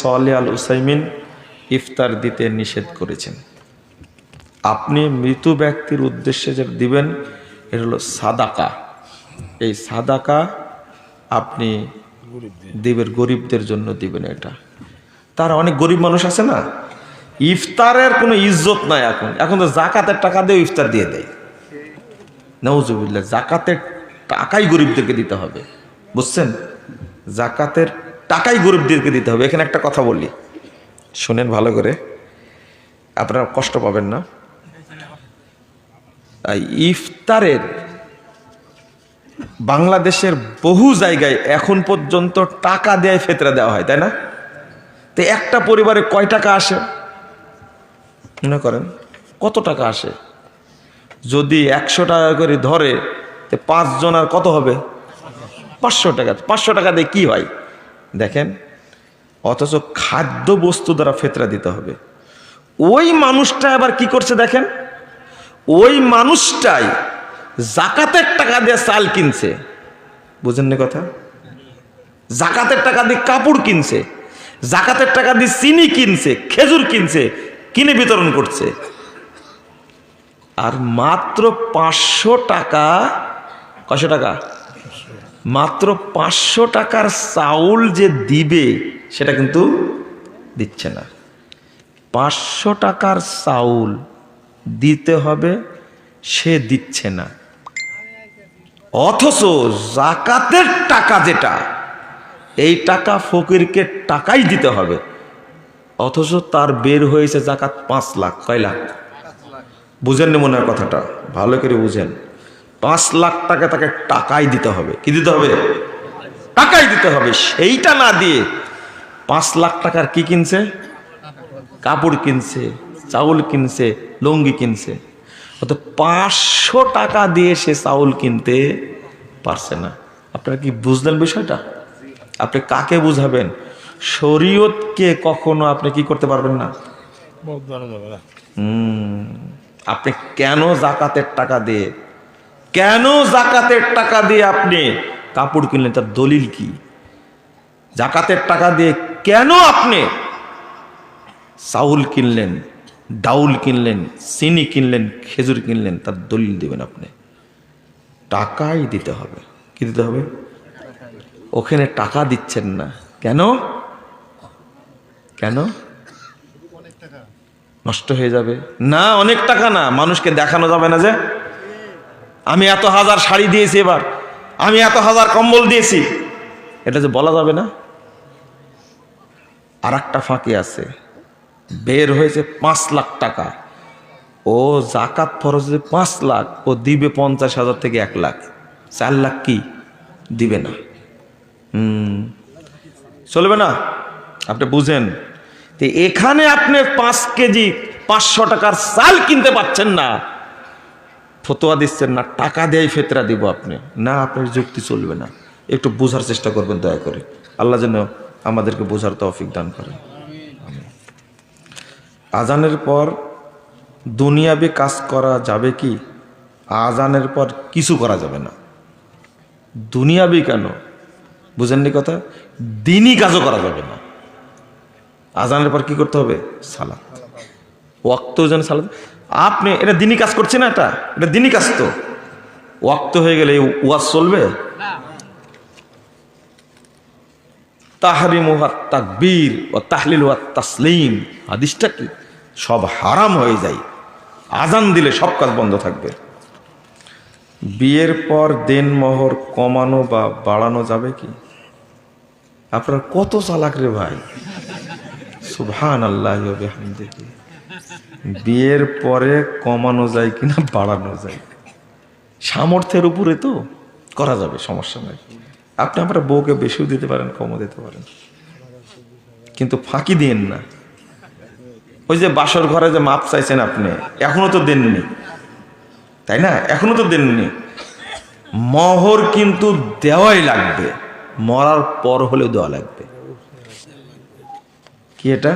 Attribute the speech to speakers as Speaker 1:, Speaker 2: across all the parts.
Speaker 1: সালেহ আল উসাইমিন ইফতার দিতে নিষেধ করেছেন। আপনি মৃত ব্যক্তির উদ্দেশ্যে যেটা দিবেন এটা হলো সাদাকা। এই সাদাকা আপনি দিবেন, গরিবদের জন্য দিবেন। এটা তারা অনেক গরিব মানুষ আছে না, ইফতারের কোনো ইজ্জত নাই। এখন তো জাকাতের টাকা দিয়ে ইফতার দিয়ে দেয়। নাউজুবিল্লাহ, জাকাতের টাকাই গরিবদেরকে দিতে হবে, বুঝছেন? জাকাতের টাকাই গরিবদেরকে দিতে হবে। এখানে একটা কথা বলি, শুনেন ভালো করে, আপনারা কষ্ট পাবেন না। ইফতারের বাংলাদেশের বহু জায়গায় এখন পর্যন্ত টাকা দেয় ফেতরা দেওয়া হয়, তাই না? তো একটা পরিবারে কয় টাকা আসে মনে করেন? কত টাকা আসে? যদি 100 টাকা করে ধরে তো 5 জনের কত হবে? 500 টাকা। 500 টাকা দিয়ে কি হয় দেখেন? অথচ খাদ্য বস্তু দ্বারা ফেতরা দিতে হবে। ওই মানুষটা আবার কি করছে দেখেন, ওই মানুষটাই জাকাতের টাকা দিয়ে চাল কিনছে, বুঝেন না কথা? জাকাতের টাকা দিয়ে কাপড় কিনছে, জাকাতের টাকা দিয়ে চিনি কিনছে, খেজুর কিনছে, কিনে বিতরণ করছে। আর মাত্র 500 টাকা, কয়শো টাকা? মাত্র 500 টাকার চাউল যে দিবে সেটা কিন্তু দিচ্ছে না। 500 টাকার চাউল দিতে হবে, সে দিচ্ছে না। অথচ জাকাতের টাকা যেটা, এই টাকা ফকিরকে টাকাই দিতে হবে, অথচ তার বের হয়েছে জাকাত 5 লাখ। কয় লাখ? বুঝেন নি মনে হয় কথাটা? ভালো করে বুঝেন। 5 লাখ টাকা তাকে টাকাই দিতে হবে। কি দিতে হবে? টাকাই দিতে হবে। সেইটা না দিয়ে 5 লাখ টাকার কি কিনছে? কাপড় কিনছে, চাউল কিনছে, লুঙ্গি কিনছে। অত 500 টাকা দিয়ে সে চাউল কিনতে পারছে না। আপনারা কি বুঝলেন বিষয়টা? আপনি কাকে বুঝাবেন? শরীয়তকে কখনো আপনি কি করতে পারবেন না। আপনি কেন জাকাতের টাকা দিয়ে, আপনি কাপড় কিনলেন? তার দলিল কি? জাকাতের টাকা দিয়ে কেন আপনি চাউল কিনলেন, ডাউল কিনলেন, চিনি কিনলেন, খেজুর কিনলেন? তার দলিল দিবেন আপনি। টাকাই দিতে হবে। কি দিতে হবে? ওখানে টাকা দিচ্ছেন না কেন? নষ্ট হয়ে যাবে না? অনেক টাকা না, মানুষকে দেখানো যাবে না যে আমি এত হাজার শাড়ি দিয়েছি, এবার আমি এত হাজার কম্বল দিয়েছি, এটা যে বলা যাবে না। আর একটা ফাঁকি আছে, বের হয়েছে 5 লাখ টাকা, ও জাকাত ফরজ 5 লাখ, ও দিবে 50,000 থেকে 1 লাখ, 4 লাখ কি দিবে না। চলবে না। আপনি বুঝেন? তো এখানে আপনি 5 কেজি 500 টাকার চাল কিনতে পাচ্ছেন না, ফতোয়া দিচ্ছেন না টাকা দিয়ে ফেতরা দিব আপনি না, আপনার যুক্তি চলবে না। একটু বোঝার চেষ্টা করবেন দয়া করে। আল্লাহ যেন আমাদেরকে বোঝার তৌফিক দান করেন। আজানের পর দুনিয়াবি কাজ করা যাবে কি? আজানের পর কিছু করা যাবে না। দুনিয়াবি কেন? বুঝেননি কথা? দিনই কাজও করা যাবে না। আজানের পর কি করতে হবে? সালাত। ওয়াক্ত যেন সালাত। আপনি এটা দিনই কাজ করছে না, এটা দিনই কাজ। তো ওয়াক্ত হয়ে গেলে ওয়াজ চলবে? তাহরিমুহা তাকবীর ও তাহলিলুহা তাসলিম, হাদিসটা কি? সব হারাম হয়ে যায়। আজান দিলে সব কাজ বন্ধ থাকবে। বিয়ের পর দেনমোহর কমানো বা বাড়ানো যাবে কি? আপনার কত চালাক রে ভাই! সুবহানাল্লাহি ওয়া বিহামদিহি। বিয়ের পরে কমানো যায় কিনা বাড়ানো যায়, সামর্থ্যের উপরে তো করা যাবে, সমস্যা নাই। আপনি আপনার বউকে বেশিও দিতে পারেন, কমও দিতে পারেন, কিন্তু ফাঁকি দিন না। ওই যে বাসর ঘরে যে মাপ চাইছেন আপনি, এখনো তো দেননি, তাই না? এখনো তো দেননি। মোহর কিন্তু দেওয়াই লাগবে, মরার পর হলেও দেওয়া লাগবে। কি এটা?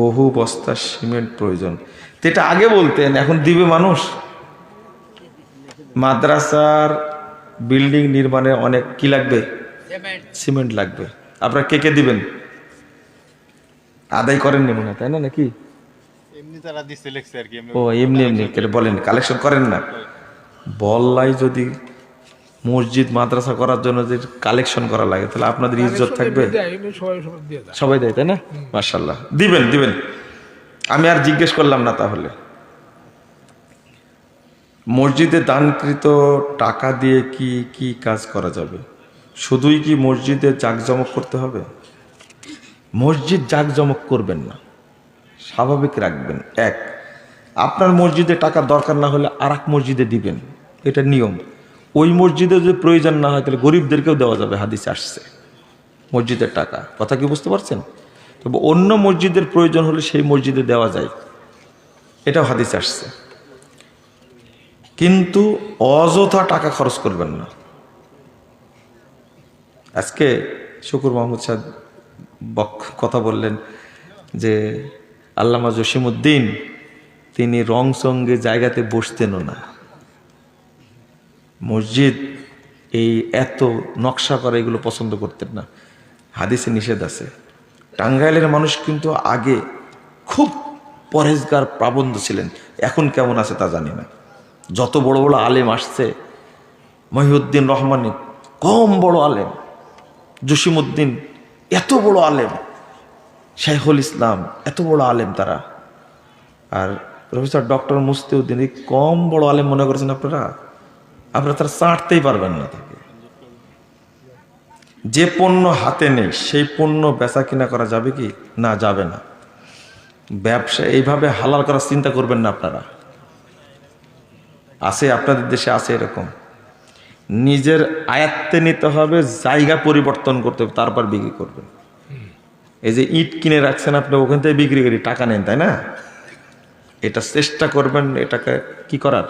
Speaker 1: বহু বস্তা সিমেন্ট প্রয়োজন। এটা আগে বলতেন, এখন দিবে মানুষ। মাদ্রাসার বিল্ডিং নির্মাণে অনেক কি লাগবে? সিমেন্ট লাগবে। আপনারা কে কে দিবেন? আদায় করেননি মনে হয়, তাই না? নাকি ও এমনি এমনি বলেন, কালেকশন করেন না? বল্লাই যদি মসজিদ মাদ্রাসা করার জন্য যে কালেকশন করা লাগে, তাহলে আপনাদের ইজ্জত থাকবে? সবাই দেয়, তাই না? মাশাআল্লাহ, দিবেন দিবেন। আমি আর জিজ্ঞেস করলাম না। তাহলে মসজিদে দানকৃত টাকা দিয়ে কি কি কাজ করা যাবে? শুধুই কি মসজিদে জাঁকজমক করতে হবে? মসজিদ জাঁকজমক করবেন না, স্বাভাবিক রাখবেন। এক, আপনার মসজিদে টাকা দরকার না হলে আর এক মসজিদে দিবেন, এটা নিয়ম। ওই মসজিদে যদি প্রয়োজন না হয় তাহলে গরিবদেরকেও দেওয়া যাবে, হাদিসে আসছে। মসজিদের টাকা, কথা কি বুঝতে পারছেন? তবে অন্য মসজিদের প্রয়োজন হলে সেই মসজিদে দেওয়া যায়, এটাও হাদিসে আসছে। কিন্তু অযথা টাকা খরচ করবেন না। আজকে শুকুর মাহমুদ সাহেব কথা বললেন যে আল্লামা জসিমউদ্দিন তিনি রং সঙ্গে জায়গাতে বসতেনও না। মসজিদ এই এত নকশা করা এগুলো পছন্দ করতেন না, হাদিসে নিষেধ আছে। টাঙ্গাইলের মানুষ কিন্তু আগে খুব পরেজগার পাবন্দ ছিলেন, এখন কেমন আছে তা জানি না। যত বড় বড় আলেম আসছে, মহিউদ্দিন রহমানি কম বড় আলেম, জসিমউদ্দিন এত বড় আলেম, শাইখুল ইসলাম এত বড় আলেম তারা, আর প্রফেসর ডক্টর মুস্তিউদ্দিন কম বড় আলেম মনে করেছেন আপনারা? আপনারা তারা চাটতেই পারবেন না তাকে। যে পণ্য হাতে নেই সেই পণ্য বেচা কিনা করা যাবে কি? না, যাবে না। ব্যবসা এইভাবে হালাল করার চিন্তা করবেন না আপনারা। আছে আপনাদের দেশে, আছে এরকম। নিজের আয়ত্তে নিতে হবে, জায়গা পরিবর্তন করতে হবে, তারপর বিক্রি করবেন। এই যে ইট কিনে রাখছেন আপনি, ওখান থেকে বিক্রি করি টাকা নেন, তাই না? এটা চেষ্টা করবেন এটাকে কি করার,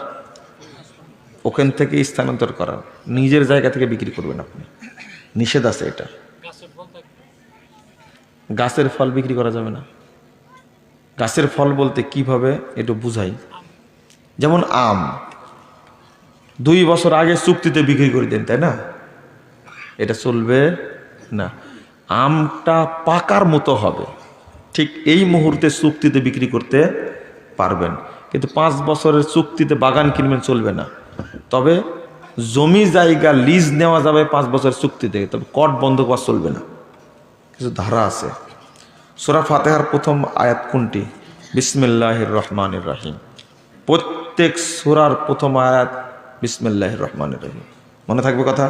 Speaker 1: ওখান থেকে স্থানান্তর করার, নিজের জায়গা থেকে বিক্রি করবেন আপনি। নিষেধ আছে এটা। গাছের ফল বিক্রি করা যাবে না। গাছের ফল বলতে কিভাবে একটু বুঝাই। যেমন আম 2 বছর আগে চুক্তিতে বিক্রি করে দেন, তাই না? এটা চলবে না। আমটা পাকার মতো হবে, ঠিক এই মুহূর্তে চুক্তিতে বিক্রি করতে পারবেন। কিন্তু 5 বছরের চুক্তিতে বাগান কিনবেন, চলবে না। তবে জমি জায়গা লিজ নেওয়া যাবে 5 বছরের চুক্তিতে, তবে কট বন্ধ করা চলবে না। কিছু ধারা আছে। সূরা ফাতিহার প্রথম আয়াত কোনটি? বিসমিল্লাহির রহমানির রহিম। প্রত্যেক সূরার প্রথম আয়াত বিসমিল্লাহির রহমানির রহিম। মনে থাকবে কথা?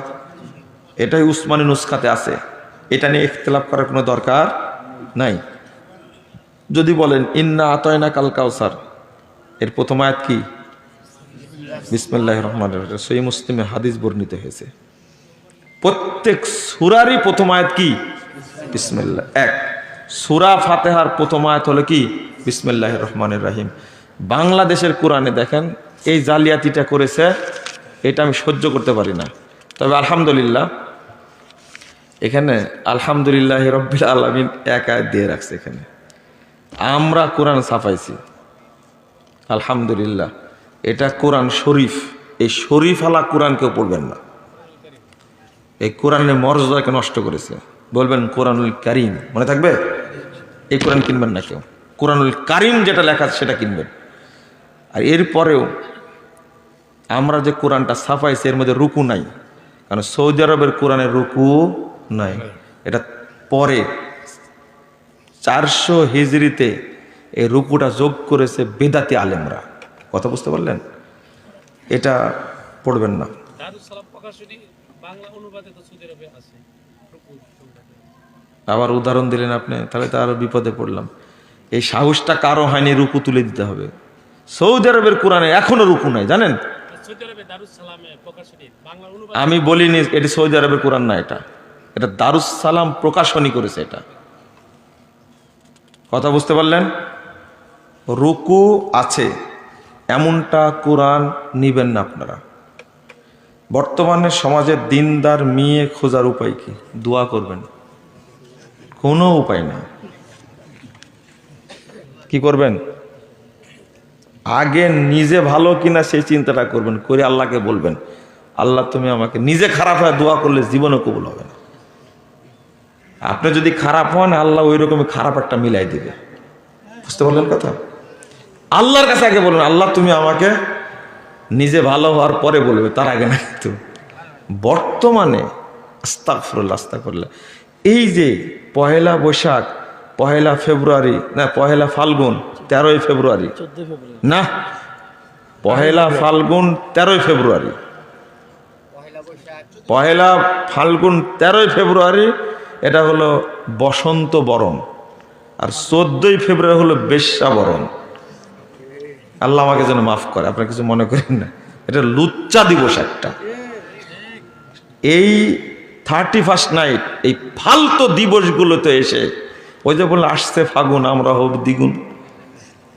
Speaker 1: এটাই উসমানী নুসখাতে আছে, এটা নিয়ে ইখতিলাফ করার কোনো দরকার নাই। যদি বলেন ইন্না আতাইনা কাল কাউসার, এর প্রথম আয়াত কি? বিসমিল্লাহির রহমানির রহিম। সহিহ মুসলিমে হাদিস বর্ণিত হয়েছে। প্রত্যেক সূরারই প্রথম আয়াত কি? বিসমিল্লাহ। এক, সূরা ফাতিহার প্রথম আয়াত হলো কি? বিসমিল্লাহির রহমানির রহিম। বাংলাদেশের কোরআনে দেখেন এই জালিয়াতিটা করেছে, এটা আমি সহ্য করতে পারি না। তবে আলহামদুলিল্লাহ, এখানে আলহামদুলিল্লাহ রাব্বিল আলামিন এক আয়াত দিয়ে রাখছে। এখানে আমরা কোরআন ছাপাইছি, আলহামদুলিল্লাহ। এটা কোরআন শরীফ, এই শরীফ আলা কোরআন কেউ পড়বেন না। এই কোরআনের মর্যাদাকে নষ্ট করেছে, বলবেন কোরআনুল কারীম। মনে থাকবে? এই কোরআন কিনবেন না কেউ, কোরআনুল কারীম যেটা লেখা আছে সেটা কিনবেন। আর এরপরেও আমরা যে কোরআনটা ছাপাইছি এর মধ্যে রুকু নাই, কারণ সৌদি আরবের কোরআনের রুকু নাই। এটা পরে 400 হিজরিতে এই রুকুটা যোগ করেছে বেদাতি আলেমরা। কথা বুঝতে পারলেন? এটা পড়বেন না। আবার উদাহরণ দিলেন আপনি, তাহলে তো আরো বিপদে পড়লাম। এই সাহসটা কারো হয়নি, রুকু তুলে দিতে হবে। সৌদি আরবের কোরআনে এখনো রুকু নাই, জানেন? আমি বলিনি এটি সৌদি আরবের কোরআন না, এটা দারুস সালাম প্রকাশনী করেছে এটা। কথা বুঝতে পারলেন? রুকু আছে এমনটা কোরআন নিবেন না আপনারা। বর্তমানে সমাজে দিনদার মেয়ে খোঁজার উপায় কি? দোয়া করবেন, কোনো উপায় নেই। কি করবেন? আগে নিজে ভালো কিনা সেই চিন্তাটা করবেন, করে আল্লাহকে বলবেন আল্লাহ তুমি আমাকে, নিজে খারাপ হয়ে দোয়া করলে জীবনে কবুল হবে না। আপনি যদি খারাপ হন, আল্লাহ ওই রকমই খারাপ একটা মিলাই দিবে। বুঝতে পারলেন কথা? আল্লাহর কাছে আগে বলুন, আল্লাহ তুমি আমাকে, নিজে ভালো হওয়ার পরে বলবে, তার আগে না। কিন্তু বর্তমানে আস্তাগফিরুল্লাহ আস্তাগফিরুল্লাহ, এই যে পহেলা বৈশাখ, পহেলা ফেব্রুয়ারি, না পহেলা ফাল্গুন 13ই ফেব্রুয়ারি, না পহেলা ফাল্গুন 13ই ফেব্রুয়ারি, পহেলা ফাল্গুন 13ই ফেব্রুয়ারি এটা হলো বসন্ত বরণ, আর 14ই ফেব্রুয়ারি হলো বেশ্যা বরণ। আল্লাহ আমাকে যেন মাফ করে, আপনারা কিছু মনে করেন না, এটা লুচ্চা দিবস একটা। এই 31st নাইট, এই ফালতু দিবসগুলোতে এসে ওই যে বললো আসছে ফাগুন আমরা হব দ্বিগুণ।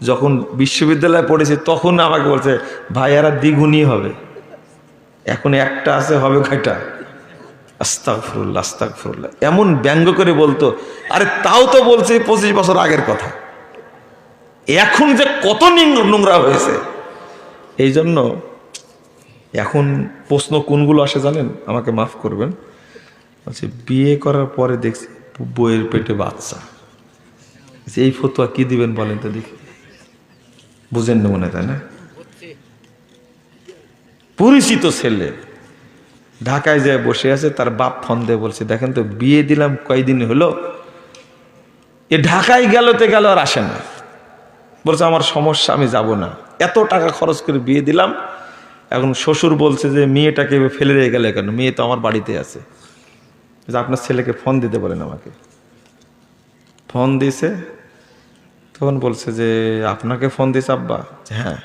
Speaker 1: যখন বিশ্ববিদ্যালয়ে পড়েছি তখন আমাকে বলছে ভাইয়ারা দ্বিগুণই হবে, এখন একটা আছে, হবে কয়টা? আস্তাগফিরুল্লাহ আস্তাগফিরুল্লাহ, এমন ব্যঙ্গ করে বলতো। আরে তাও তো বলছে 25 বছর আগের কথা, এখন যে কত নোংরা হয়েছে। এই জন্য এখন প্রশ্ন কোনগুলো আসে জানেন? আমাকে মাফ করবেন, বলছে বিয়ে করার পরে দেখছি বউয়ের পেটে বাচ্চা। এই ফতোয়া কি দিবেন বলেন তো দেখি? বুঝেন না মনে, তাই না? পরিচিত ছেলে ঢাকায় যায় বসে আছে, তার বাপ ফোন দিয়ে বলছে দেখেন তো বিয়ে দিলাম কয়দিন হলো, এ ঢাকায় গেলতে গেল আর আসে না। বলছে আমার সমস্যা, আমি যাব না, এত টাকা খরচ করে বিয়ে দিলাম। এখন শ্বশুর বলছে যে মেয়েটাকে ফেলে রেখে গেলে কেন, মেয়ে তো আমার বাড়িতে আছে। আপনার ছেলেকে ফোন দিতে বলেন আমাকে। ফোন দিয়েছে, তখন বলছে যে আপনাকে ফোন দিয়েছে আব্বা? হ্যাঁ।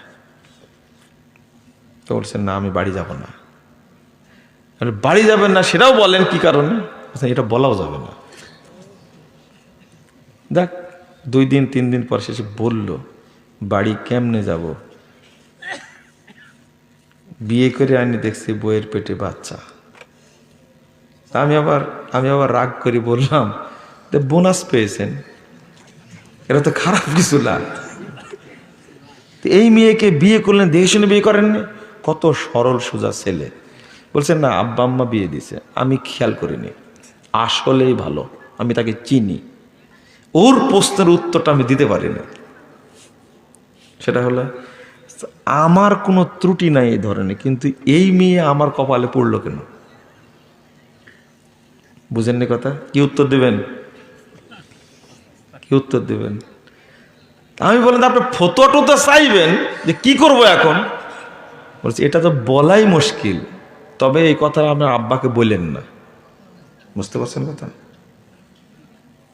Speaker 1: তো বলছে না আমি বাড়ি যাব না। বাড়ি যাবেন না সেটাও বলেন কি কারণে? এটা বলাও যাবে না। দেখ 2 দিন 3 দিন পর শেষে বলল বাড়ি কেমনে যাব, বিয়ে করে আনি দেখছি বইয়ের পেটে বাচ্চা। আমি আবার রাগ করে বললাম বোনাস পেয়েছেন, এটা তো খারাপ কিছু না। এই মেয়েকে বিয়ে করলেন, দেখে শুনে বিয়ে করেননি? কত সরল সোজা ছেলে। বলছেন না আব্বা আম্মা বিয়ে দিছে, আমি খেয়াল করিনি, আসলেই ভালো, আমি তাকে চিনি। ওর প্রশ্নের উত্তরটা আমি দিতে পারিনি। সেটা হলো আমার কোনো ত্রুটি নাই এই ধরনের, কিন্তু এই মেয়ে আমার কপালে পড়লো কেন? বুঝেননি কথা? কি উত্তর দেবেন? কি উত্তর দেবেন? আমি বললাম আপনি ফতোয়াটা তো চাইবেন যে কি করব এখন। বলছি এটা তো বলাই মুশকিল, তবে এই কথা আপনার আব্বাকে বললেন না। বুঝতে পারছেন কথা?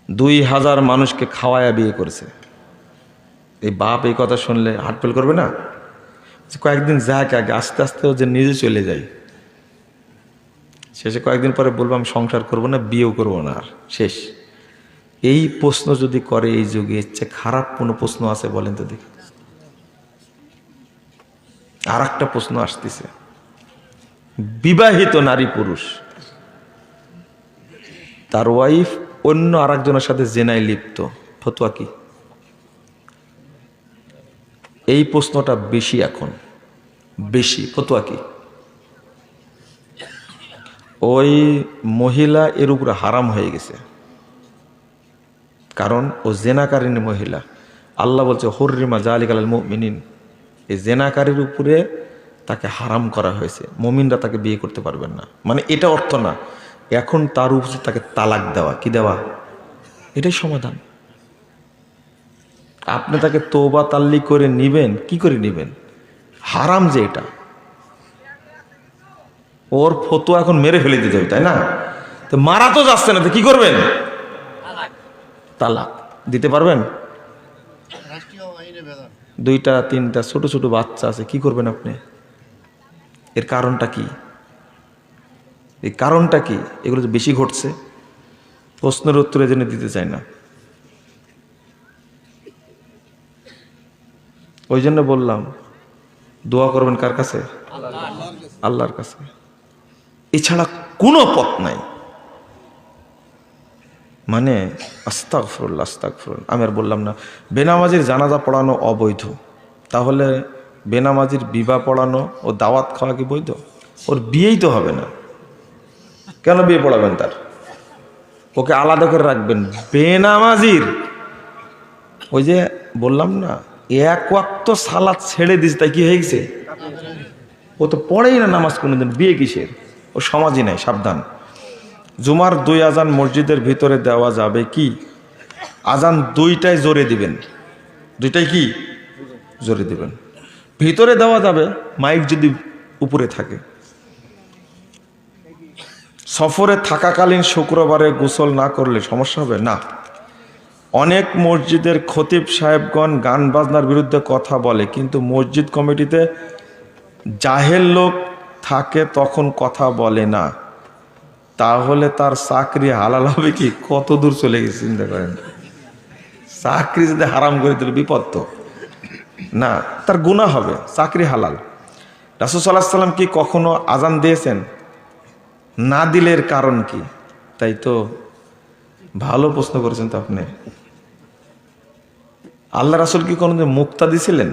Speaker 1: 2000 মানুষকে খাওয়ায়া বিয়ে করেছে। এই বাপ এই কথা শুনলে হার্টফেল করবে না? কয়েকদিন যাক, আগে আস্তে আস্তে ও যে নিজে চলে যায়, শেষে কয়েকদিন পরে বলবো আমি সংসার করবো না, বিয়েও করবো না, আর শেষ। এই প্রশ্ন যদি করে এই যুগে, ইচ্ছে খারাপ কোনো প্রশ্ন আছে বলেন তো দেখি? আর একটা প্রশ্ন আসতেছে, বিবাহিত নারী পুরুষ তার ওয়াইফ অন্য আরেকজনের সাথে জেনায় লিপ্ত, ফতোয়া কি? এই প্রশ্নটা বেশি এখন, বেশি। ফতোয়া কি? ওই মহিলা এর উপরে হারাম হয়ে গেছে, কারণ ও জেনাকারিনী মহিলা। আল্লাহ বলছে হুররিমা যালিকা আলাল মুমিনিন, এই জেনাকারীর উপরে তাকে হারাম করা হয়েছে, মুমিনরা তাকে বিয়ে করতে পারবেন না। মানে এটা অর্থ না এখন তার উপরে তাকে তালাক দেওয়া। কি দেওয়া? এটাই সমাধান। আপনি তাকে তওবা তাল্লি করে নিবেন, কি করে নিবেন? হারাম যে এটা, ওর ফতোয়া এখন মেরে ফেলে দিতে হবে, তাই না? তো মারা তো যাচ্ছে না, তো কি করবেন? তালাক দিতে পারবেন? 2টা 3টা ছোট ছোট বাচ্চা আছে, কি করবেন আপনি? এর কারণটা কি? এই কারণটা কি? এগুলো তো বেশি ঘটছে, প্রশ্নের উত্তরে জেনে দিতে চায় না। ওই জন্য বললাম দোয়া করবেন কার কাছে? আল্লাহর কাছে, এছাড়া কোনো পথ নাই। মানে আস্তাগফিরুল্লাহ আস্তাগফিরুল্লাহ। আমি আর বললাম না বেনামাজির জানাজা পড়ানো অবৈধ, তাহলে বেনামাজির বিবাহ পড়ানো ও দাওয়াত খাওয়া কি বৈধ? ওর বিয়েই তো হবে না, কেন বিয়ে পড়াবেন তার? ওকে আলাদা করে রাখবেন। বেনামাজির ওই যে বললাম না, এক ওয়াক্ত সালাত ছেড়ে দিস, তাই কি হয়ে গেছে? ও তো পড়েই না নামাজ কোনোদিন, বিয়ে কিসের? ও সমাজই নাই, সাবধান। জুমার 2 আজান মসজিদের ভিতরে দেওয়া যাবে কি? আজান 2টাই জোরে দিবেন, 2টাই কি জোরে দিবেন। ভিতরে দেওয়া যাবে মাইক যদি উপরে থাকে। সফরে থাকাকালীন শুক্রবারে গোসল না করলে সমস্যা হবে না। অনেক মসজিদের খতিব সাহেবগণ গান বাজনার বিরুদ্ধে কথা বলে, কিন্তু মসজিদ কমিটিতে জাহেল লোক থাকে তখন কথা বলে না, তাহলে তার চাকরি হালাল হবে কি? কত দূর চলে গেছে চিন্তা করেন। চাকরি যদি হারাম করে দিলে বিপদ তো না, তার গুনাহ হবে, চাকরি হালাল। রাসূল সাল্লাল্লাহু আলাইহি ওয়াসাল্লাম কি কখনো আজান দিয়েছেন? না দিলের কারণ কি? তাই তো, ভালো প্রশ্ন করেছেন তো আপনি। আল্লাহ রাসূল কি কোনোদিন মুক্তা দিছিলেন?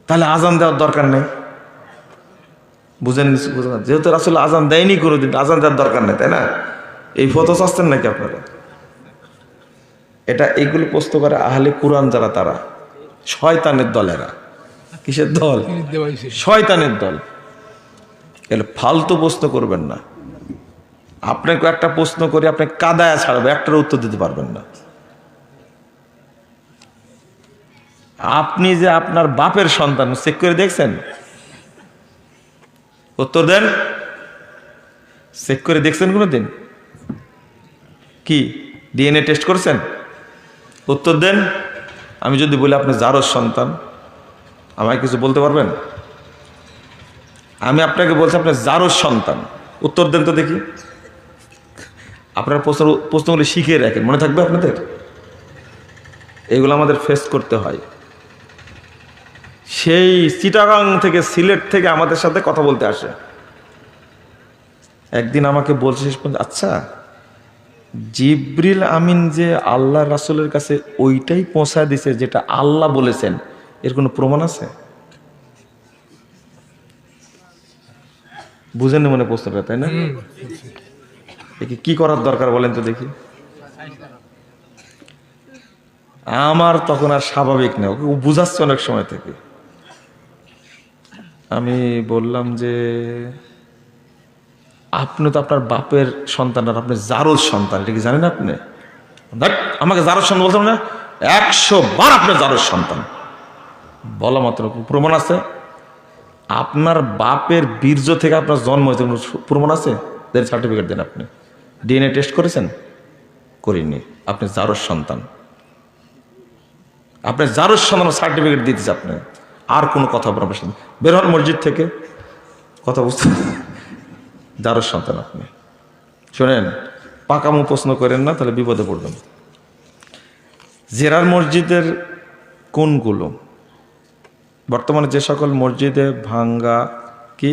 Speaker 1: তাহলে আজান দেওয়ার দরকার নেই। বুঝেন? যেহেতু রাসূল আজান দেয়নি কোনোদিন, আজান দেওয়ার দরকার নেই, তাই না? এই ফতোয়া চাচ্ছেন নাকি আপনারা? এটা এইগুলো প্রশ্ন করে আহলে কুরআন যারা, তারা শয়তানের দলেরা। কিসের দল? শয়তানের দল। এলে ফালতু প্রশ্ন করবেন না। আপনাকে একটা প্রশ্ন করে আপনি কাদায় ছাড়বে, একটার উত্তর দিতে পারবেন না। আপনি যে আপনার বাপের সন্তান চেক করে দেখছেন? উত্তর দেন। চেক করে দেখছেন কোনোদিন? কি ডিএনএ টেস্ট করছেন? উত্তর দেন। আমি যদি বলি আপনি জারজ সন্তান, আমায় কিছু বলতে পারবেন? আমি আপনাকে বলছি আপনি জারজ সন্তান, উত্তর দেন তো দেখি। আপনার প্রশ্নগুলি শিখিয়ে রাখেন, মনে থাকবে আপনাদের। এগুলো আমাদের ফেস করতে হয়। সেই চিটাগাং থেকে, সিলেট থেকে আমাদের সাথে কথা বলতে আসে। একদিন আমাকে বলছে, আচ্ছা জিবরিল আমিন যে আল্লাহ রাসূলের কাছে ওইটাই পৌঁছায় দিছে যেটা আল্লাহ বলেছেন, এর কোনো প্রমাণ আছে? বুঝেন মনে প্রশ্নটা, তাই না? কি করার দরকার বলেন তো দেখি। আমার তখন আর স্বাভাবিক না, ওকে বুঝাচ্ছে অনেক সময় থেকে। আমি বললাম যে আপনি তো আপনার বাপের সন্তান, আর আপনি জারজ সন্তান, এটা কি জানেন আপনি? আমাকে জারজ সন্তান বলতাম না, 100 বার আপনার জারজ সন্তান বলা মাত্র প্রমাণ আছে? আপনার বাপের বীর্য থেকে আপনার জন্ম হয়েছে, প্রমাণ আছে? দেন সার্টিফিকেট দেন। আপনি ডিএনএ টেস্ট করেছেন? করিনি। আপনি জারজ সন্তান, আপনি জারজ সন্তান সার্টিফিকেট দিতেছে আপনি। আর কোনো কথা বলবেন না, বের হন মসজিদ থেকে। কথা বুঝতে, জারজ সন্তান আপনি। শোনেন, পাকামো প্রশ্ন করেন না, তাহলে বিপদে পড়বেন। জেরার মসজিদের কোনগুলো? বর্তমানে যে সকল মসজিদে ভাঙ্গা কি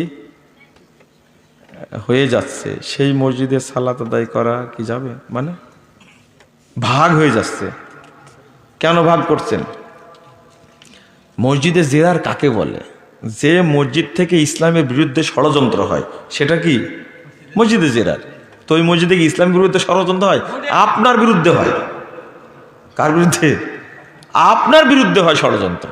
Speaker 1: হয়ে যাচ্ছে, সেই মসজিদে সালাত আদায় করা কি যাবে? মানে ভাগ হয়ে যাচ্ছে, কেন ভাগ করছেন? মসজিদে জেরার কাকে বলে? যে মসজিদ থেকে ইসলামের বিরুদ্ধে ষড়যন্ত্র হয়, সেটা কি মসজিদে জেরার। তো ওই মসজিদে কি ইসলামের বিরুদ্ধে ষড়যন্ত্র হয়? আপনার বিরুদ্ধে হয়। কার বিরুদ্ধে? আপনার বিরুদ্ধে হয় ষড়যন্ত্র।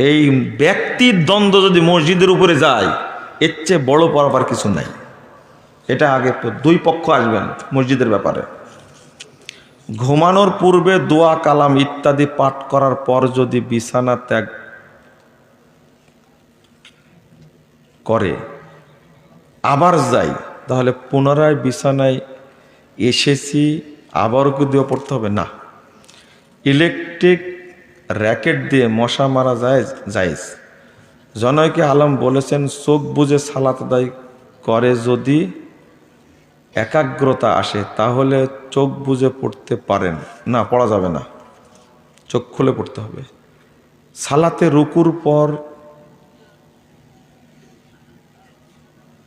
Speaker 1: এই ব্যক্তির দ্বন্দ্ব যদি মসজিদের উপরে যায়, এর চেয়ে বড় পড়াবার কিছু নাই। এটা আগে 2 পক্ষ আসবেন মসজিদের ব্যাপারে। ঘুমানোর পূর্বে দোয়া কালাম ইত্যাদি পাঠ করার পর যদি বিছানা ত্যাগ করে আবার যাই, তাহলে পুনরায় বিছানায় এসেছি আবারও কি দোয়া পড়তে হবে? না। ইলেকট্রিক র্যাকেট দিয়ে মশা মারা জায়েজ। জনৈকে আলম বলেছেন, চোখ বুজে সালাত আদায় করে যদি একাগ্রতা আসে, তাহলে চোখ বুজে পড়তে পারেন। না, পড়া যাবে না, চোখ খুলে পড়তে হবে। সালাতে রুকুর পর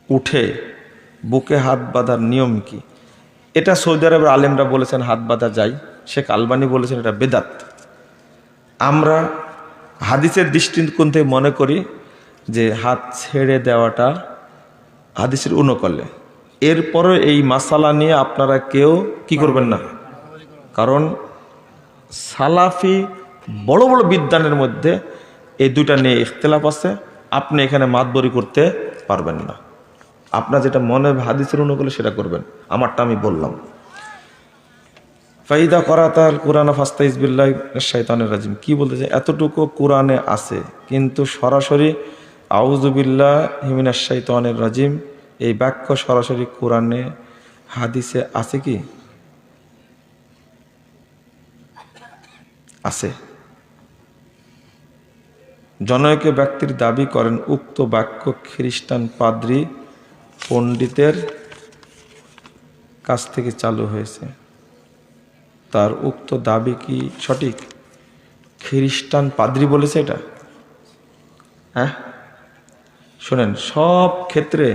Speaker 1: উঠে বুকে হাত বাঁধার নিয়ম কি? এটা সৌদি আরবের আলেমরা বলেছেন হাত বাঁধা যায়। শেখ আলবানি বলেছেন এটা বেদাত। আমরা হাদিসের দৃষ্টিকোণ থেকে মনে করি যে হাত ছেড়ে দেওয়াটা হাদিসের অনুকূলে। এরপরে এই মাসালা নিয়ে আপনারা কেউ কি করবেন না, কারণ সালাফি বড় বড় বিদ্বানের মধ্যে এই দুইটা নিয়ে ইখতিলাফ আছে। আপনি এখানে মাতবরি করতে পারবেন না। আপনার যেটা মনে হাদিসের অনুকূলে সেটা করবেন, আমারটা আমি বললাম। ফাইদা করাতাল কোরআন ফাস্তাইজ বিল্লাহি মিনাশ শাইতানির রাজিম, কি বলতেছে? এতটুকু কোরআনে আছে, কিন্তু সরাসরি আউযু বিল্লাহি মিনাশ শাইতানির রাজিম এই বাক্য সরাসরি কোরআনে হাদিসে আছে কি? আছে। জনৈক ব্যক্তির দাবি করেন উক্ত বাক্য খ্রিস্টান পাদ্রী পণ্ডিতের কাছ থেকে চালু হয়েছে। তার উক্ত দাবি কি সঠিক? খ্রিস্টান পাদ্রী বলেছে এটা? হ্যাঁ, শোনেন, সব ক্ষেত্রে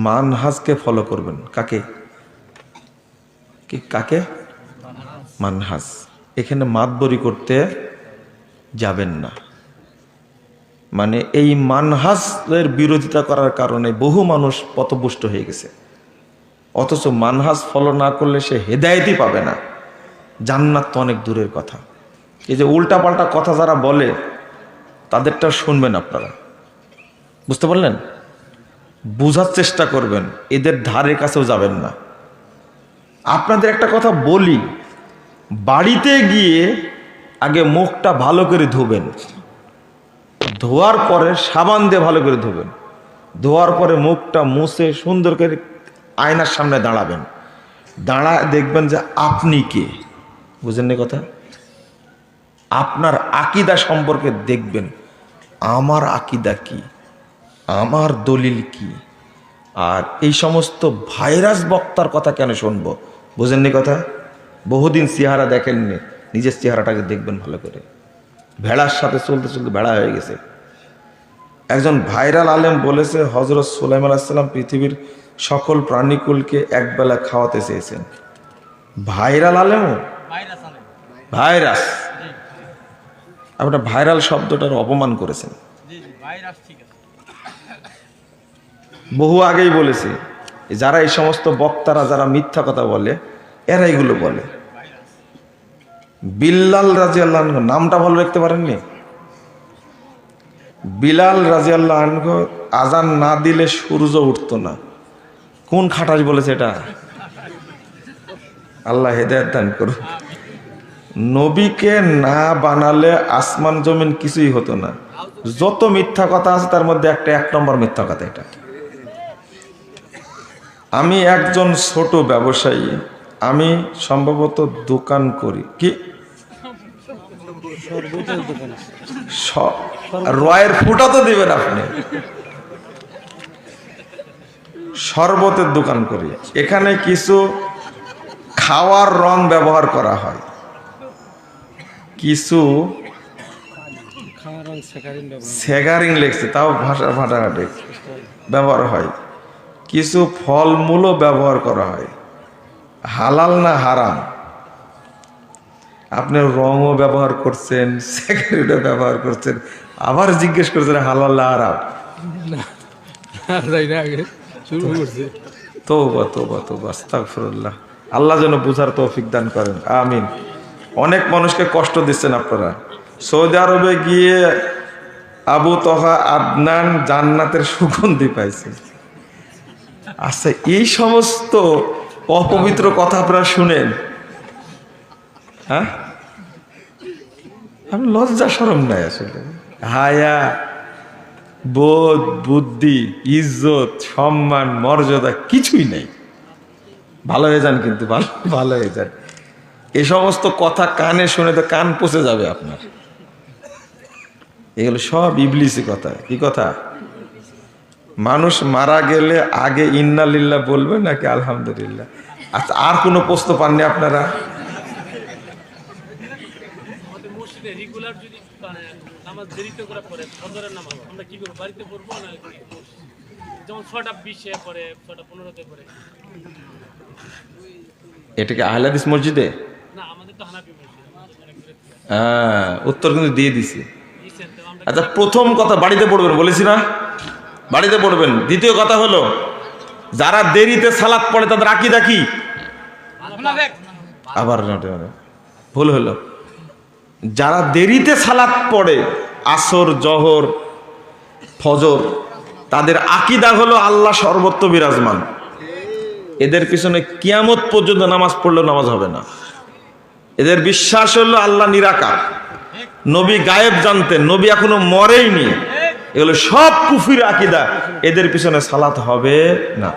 Speaker 1: মানহাজকে ফলো করবেন। কাকে? কাকে? মানহাজ। এখানে মাতবরি করতে যাবেন না। মানে এই মানহাজের বিরোধিতা করার কারণে বহু মানুষ পথভ্রষ্ট হয়ে গেছে, অথচ মানহাজ ফলো না করলে সে হেদায়েতই পাবে না। জান্নাত তো অনেক দূরের কথা। এই যে উল্টাপাল্টা কথা যারা বলে তাদেরটা শুনবেন আপনারা, বুঝতে পারলেন? বুঝার চেষ্টা করবেন, এদের ধারে কাছেও যাবেন না। আপনাদের একটা কথা বলি, বাড়িতে গিয়ে আগে মুখটা ভালো করে ধুবেন, ধোয়ার পরে সাবান দিয়ে ভালো করে ধুবেন, ধোয়ার পরে মুখটা মুছে সুন্দর করে আয়নার সামনে দাঁড়াবেন, দাঁড়ায় দেখবেন যে আপনি কে। বুঝেননি কথা? আপনার আকীদা সম্পর্কে দেখবেন, আমার আকীদা কি, আমার দলিল কি। আর এই সমস্ত ভাইরাস বক্তার কথা কেন শুনবো? বুঝেননি কথা? বহুদিন চেহারা দেখেননি, নিজের চেহারাটাকে দেখবেন ভালো করে। ভেড়ার সাথে চলতে চলতে ভেড়া হয়ে গেছে। একজন ভাইরাল আলেম বলেছে হযরত সুলাইমান আলাইহিস সালাম পৃথিবীর সকল প্রাণীকুলকে একবেলা খাওয়াতে চেয়েছেন। ভাইরাল আলেমও ভাইরাস, আপনার ভাইরাল শব্দটার অপমান করেছেন। বহু আগেই বলেছি, যারা এই সমস্ত বক্তারা যারা মিথ্যা কথা বলে এরা এগুলো বলে। বিল্লাল রাদিয়াল্লাহু আনহু নামটা ভালো রাখতে পারেননি? বিলাল রাদিয়াল্লাহু আনহু আজান না দিলে সূর্য উঠতো না। কোন খাটাস বলেছে এটা? আল্লাহ হেদায়েত দান করুন। নবীকে না বানালে আসমান জমিন কিছুই হতো না। যত মিথ্যা কথা আছে তার মধ্যে একটা 1 নম্বর মিথ্যা কথা এটা। আমি একজন ছোট ব্যবসায়ী, আমি সম্ভবত দোকান করি। কি রয়ের ফুটা তো দিবেন আপনি। শরবতের দোকান করি, এখানে কিছু খাওয়ার রং ব্যবহার করা হয়, কিছু সেগারিং লেগছে, তাও ভাষা ফাটাফাটি ব্যবহার হয়, কিছু ফলমূলও ব্যবহার করা হয়। হালাল না হারাম? আপনি রঙও ব্যবহার করছেন, সেগারিটা ব্যবহার করছেন, আবার জিজ্ঞেস করছেন হালাল না হারাম। তওবা তওবা তওবা, আস্তাগফিরুল্লাহ। আল্লাহ যেন বুঝার তৌফিক দান করেন, আমিন। অনেক মানুষকে কষ্ট দিচ্ছেন আপনারা। সৌদি আরবে গিয়ে আবু তহা আদনান জান্নাতের সুগন্ধি পাইছে। আচ্ছা, এই সমস্ত অপবিত্র কথা আপনারা শুনেন, হ্যাঁ? আমি লজ্জা শরম নাই আসলে, হায়া, বোধ, বুদ্ধি, ইজ্জত, সম্মান, মর্যাদা কিছুই নেই। ভালো হয়ে যান, কিন্তু ভালো হয়ে যান। এই সমস্ত কথা কানে শুনে তো কান পচে যাবে আপনার। এগুলো সব ইবলিসি কথা। কি কথা? মানুষ মারা গেলে আগে ইন্না লিল্লাহ বলবে নাকি আলহামদুলিল্লাহ? আচ্ছা, আর কোনো প্রশ্ন পাননি আপনারা? এটা কি আহলে হাদিস মসজিদে? হ্যাঁ, উত্তর কিন্তু দিয়ে দিছি। আচ্ছা, প্রথম কথা বাড়িতে পড়বেন বলেছি না, বাড়িতে পড়বেন। দ্বিতীয় কথা হলো, যারা দেরিতে সালাত পড়ে তাদের আকীদা কি? আবার ভুল হলো। যারা দেরিতে সালাত পড়ে, আসর, জহর, ফজর, তাদের আকীদা হলো আল্লাহ সর্বত্র বিরাজমান। এদের পিছনে কিয়ামত পর্যন্ত নামাজ পড়লেও নামাজ হবে না। এদের বিশ্বাস হলো আল্লাহ নিরাকার, নবী গায়েব জানতেন, নবী এখনো মরেইনি। এগুলো সব কুফরির আকীদা, এদের পিছনে সালাত হবে না।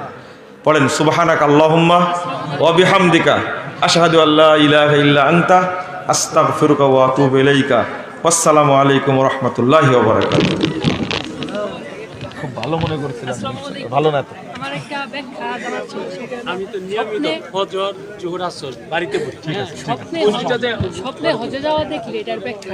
Speaker 1: পড়েন সুবহানাকা আল্লাহুম্মা ওয়া বিহামদিকা আশহাদু আল্লা ইলাহা ইল্লা আনতা আস্তাগফিরুকা ওয়া আতুবু ইলাইকা। আসসালামু আলাইকুম ওয়া রাহমাতুল্লাহি ওয়া বারাকাতুহু। খুব ভালো মনে করছিলাম, ভালো না তো।
Speaker 2: আমার একটা ব্যাখ্যা জানার ছিল,
Speaker 3: আমি তো নিয়মিত ফজর, জোহর, আসর বাড়িতে পড়ি।
Speaker 2: স্বপ্নে হজে যাওয়া দেখলে এটার ব্যাখ্যা।